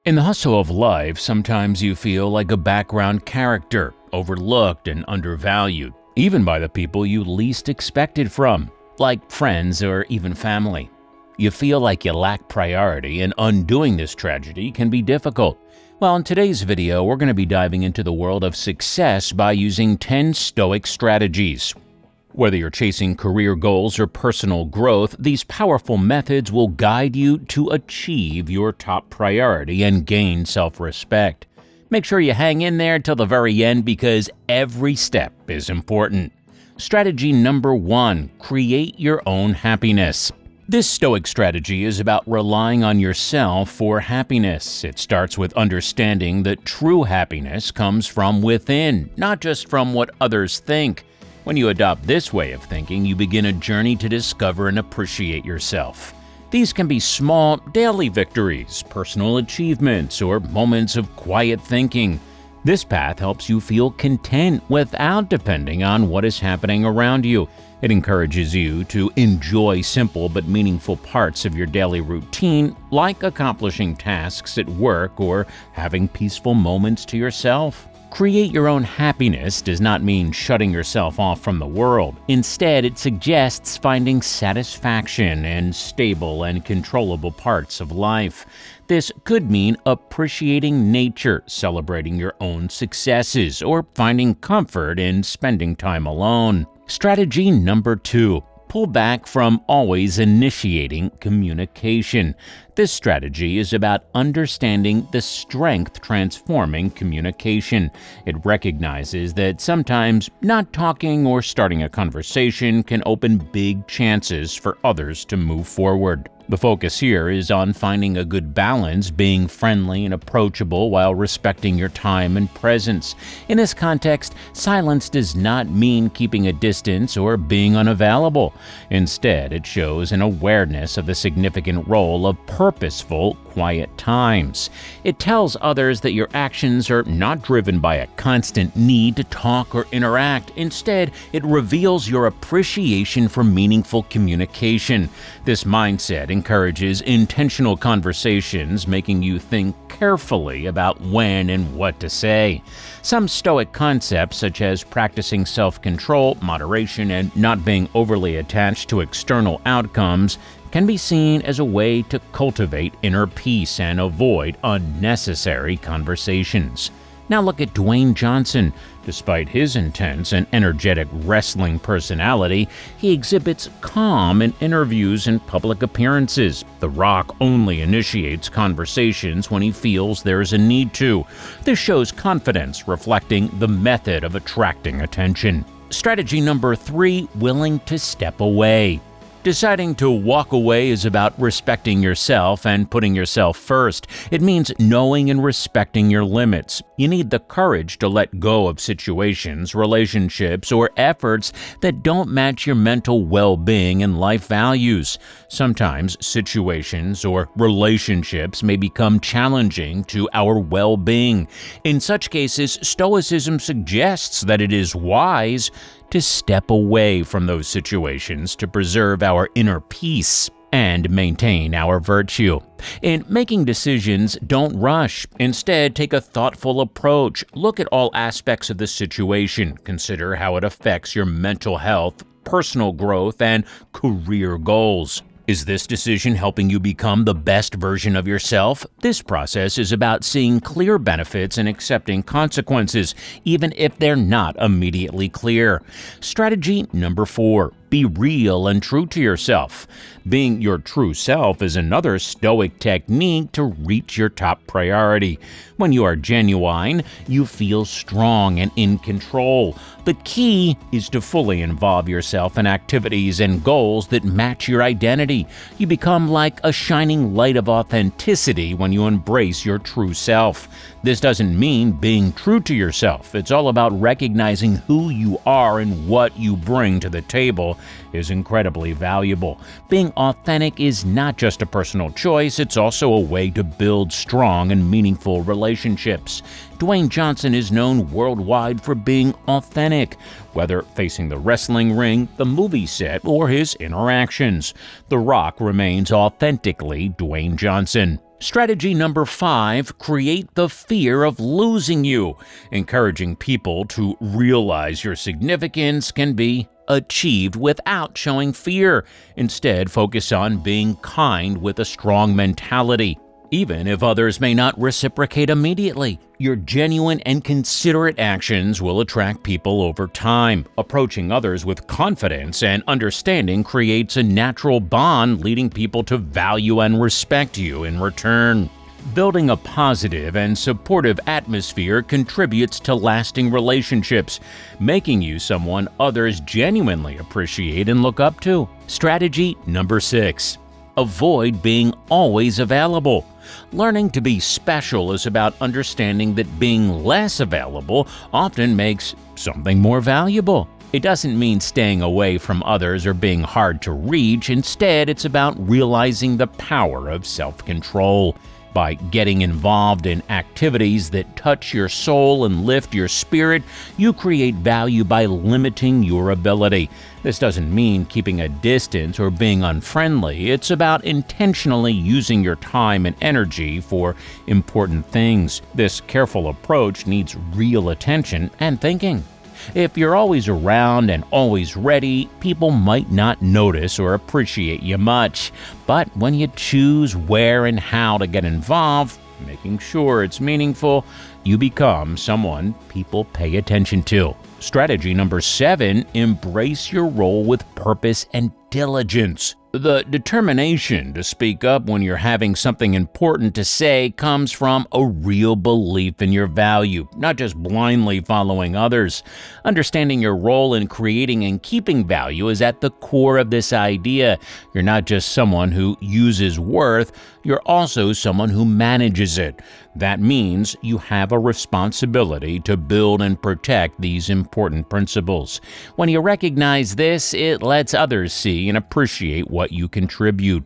In the hustle of life, sometimes you feel like a background character, overlooked and undervalued, even by the people you least expect it from, like friends or even family. You feel like you lack priority, and undoing this tragedy can be difficult. Well, in today's video, we're going to be diving into the world of success by using 10 Stoic strategies. Whether you're chasing career goals or personal growth, these powerful methods will guide you to achieve your top priority and gain self-respect. Make sure you hang in there till the very end because every step is important. Strategy number 1, create your own happiness. This Stoic strategy is about relying on yourself for happiness. It starts with understanding that true happiness comes from within, not just from what others think. When you adopt this way of thinking, you begin a journey to discover and appreciate yourself. These can be small, daily victories, personal achievements, or moments of quiet thinking. This path helps you feel content without depending on what is happening around you. It encourages you to enjoy simple but meaningful parts of your daily routine, like accomplishing tasks at work or having peaceful moments to yourself. Create your own happiness does not mean shutting yourself off from the world. Instead, it suggests finding satisfaction in stable and controllable parts of life. This could mean appreciating nature, celebrating your own successes, or finding comfort in spending time alone. Strategy number 2. Pull back from always initiating communication. This strategy is about understanding the strength transforming communication. It recognizes that sometimes not talking or starting a conversation can open big chances for others to move forward. The focus here is on finding a good balance, being friendly and approachable while respecting your time and presence. In this context, silence does not mean keeping a distance or being unavailable. Instead, it shows an awareness of the significant role of purposeful, quiet times. It tells others that your actions are not driven by a constant need to talk or interact. Instead, it reveals your appreciation for meaningful communication. This mindset encourages intentional conversations, making you think carefully about when and what to say. Some Stoic concepts, such as practicing self-control, moderation, and not being overly attached to external outcomes, can be seen as a way to cultivate inner peace and avoid unnecessary conversations. Now look at Dwayne Johnson. Despite his intense and energetic wrestling personality, he exhibits calm in interviews and public appearances. The Rock only initiates conversations when he feels there is a need to. This shows confidence, reflecting the method of attracting attention. Strategy number 3, willing to step away. Deciding to walk away is about respecting yourself and putting yourself first. It means knowing and respecting your limits. You need the courage to let go of situations, relationships, or efforts that don't match your mental well-being and life values. Sometimes situations or relationships may become challenging to our well-being. In such cases, Stoicism suggests that it is wise to step away from those situations to preserve our inner peace and maintain our virtue. In making decisions, don't rush. Instead, take a thoughtful approach. Look at all aspects of the situation. Consider how it affects your mental health, personal growth, and career goals. Is this decision helping you become the best version of yourself? This process is about seeing clear benefits and accepting consequences, even if they're not immediately clear. Strategy number 4. Be real and true to yourself. Being your true self is another Stoic technique to reach your top priority. When you are genuine, you feel strong and in control. The key is to fully involve yourself in activities and goals that match your identity. You become like a shining light of authenticity when you embrace your true self. This doesn't mean being true to yourself. It's all about recognizing who you are and what you bring to the table is incredibly valuable. Being authentic is not just a personal choice, it's also a way to build strong and meaningful relationships. Dwayne Johnson is known worldwide for being authentic, whether facing the wrestling ring, the movie set, or his interactions. The Rock remains authentically Dwayne Johnson. Strategy number 5, create the fear of losing you. Encouraging people to realize your significance can be achieved without showing fear. Instead, focus on being kind with a strong mentality. Even if others may not reciprocate immediately, your genuine and considerate actions will attract people over time. Approaching others with confidence and understanding creates a natural bond, leading people to value and respect you in return. Building a positive and supportive atmosphere contributes to lasting relationships, making you someone others genuinely appreciate and look up to. Strategy number 6. Avoid being always available. Learning to be special is about understanding that being less available often makes something more valuable. It doesn't mean staying away from others or being hard to reach. Instead, it's about realizing the power of self-control. By getting involved in activities that touch your soul and lift your spirit, you create value by limiting your ability. This doesn't mean keeping a distance or being unfriendly. It's about intentionally using your time and energy for important things. This careful approach needs real attention and thinking. If you're always around and always ready, people might not notice or appreciate you much. But when you choose where and how to get involved, making sure it's meaningful, you become someone people pay attention to. Strategy number 7, embrace your role with purpose and diligence. The determination to speak up when you're having something important to say comes from a real belief in your value, not just blindly following others. Understanding your role in creating and keeping value is at the core of this idea. You're not just someone who uses worth, you're also someone who manages it. That means you have a responsibility to build and protect these important principles. When you recognize this, it lets others see and appreciate what you contribute.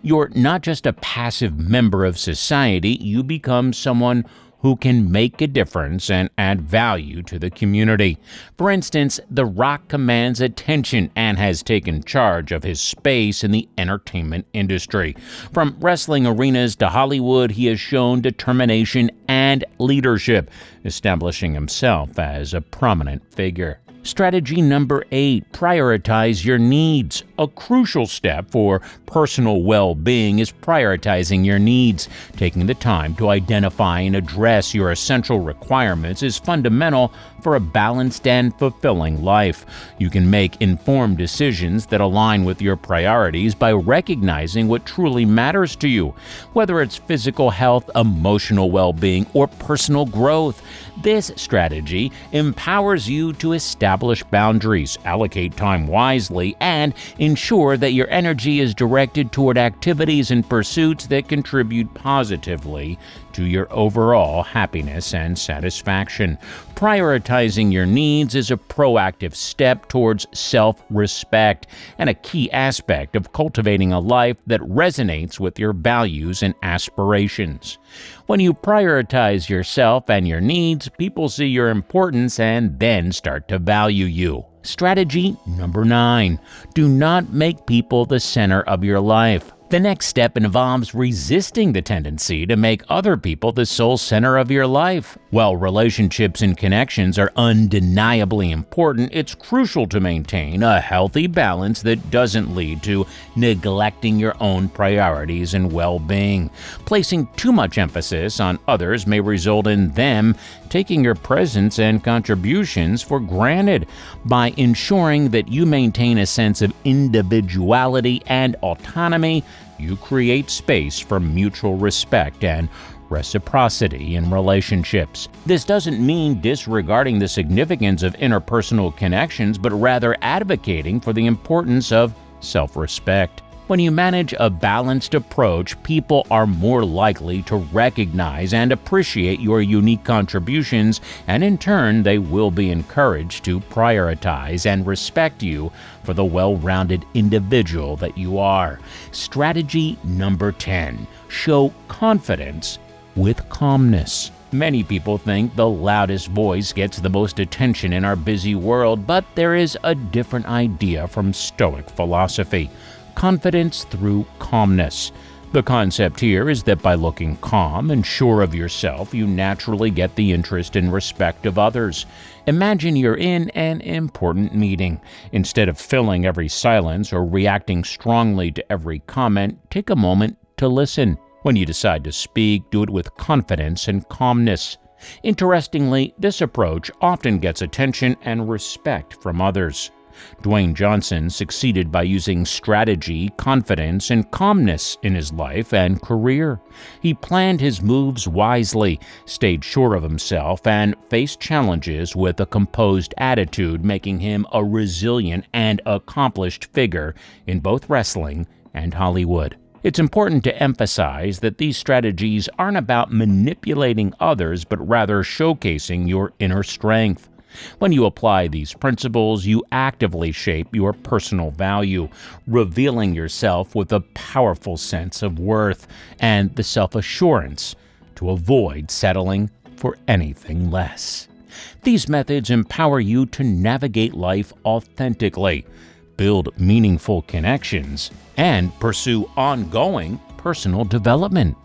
You're not just a passive member of society, you become someone who can make a difference and add value to the community. For instance, The Rock commands attention and has taken charge of his space in the entertainment industry. From wrestling arenas to Hollywood, he has shown determination and leadership, establishing himself as a prominent figure. Strategy number 8, prioritize your needs. A crucial step for personal well-being is prioritizing your needs. Taking the time to identify and address your essential requirements is fundamental for a balanced and fulfilling life. You can make informed decisions that align with your priorities by recognizing what truly matters to you, whether it's physical health, emotional well-being, or personal growth. This strategy empowers you to establish boundaries, allocate time wisely, and ensure that your energy is directed toward activities and pursuits that contribute positively to your overall happiness and satisfaction. Prioritizing your needs is a proactive step towards self-respect and a key aspect of cultivating a life that resonates with your values and aspirations. When you prioritize yourself and your needs, people see your importance and then start to value you. Strategy number 9, do not make people the center of your life. The next step involves resisting the tendency to make other people the sole center of your life. While relationships and connections are undeniably important, it's crucial to maintain a healthy balance that doesn't lead to neglecting your own priorities and well-being. Placing too much emphasis on others may result in them taking your presence and contributions for granted. By ensuring that you maintain a sense of individuality and autonomy, you create space for mutual respect and reciprocity in relationships. This doesn't mean disregarding the significance of interpersonal connections, but rather advocating for the importance of self-respect. When you manage a balanced approach, people are more likely to recognize and appreciate your unique contributions, and in turn, they will be encouraged to prioritize and respect you for the well-rounded individual that you are. Strategy number 10, show confidence with calmness. Many people think the loudest voice gets the most attention in our busy world, but there is a different idea from Stoic philosophy. Confidence through calmness. The concept here is that by looking calm and sure of yourself, you naturally get the interest and respect of others. Imagine you're in an important meeting. Instead of filling every silence or reacting strongly to every comment, take a moment to listen. When you decide to speak, do it with confidence and calmness. Interestingly, this approach often gets attention and respect from others. Dwayne Johnson succeeded by using strategy, confidence, and calmness in his life and career. He planned his moves wisely, stayed sure of himself, and faced challenges with a composed attitude, making him a resilient and accomplished figure in both wrestling and Hollywood. It's important to emphasize that these strategies aren't about manipulating others, but rather showcasing your inner strength. When you apply these principles, you actively shape your personal value, revealing yourself with a powerful sense of worth and the self-assurance to avoid settling for anything less. These methods empower you to navigate life authentically, build meaningful connections, and pursue ongoing personal development.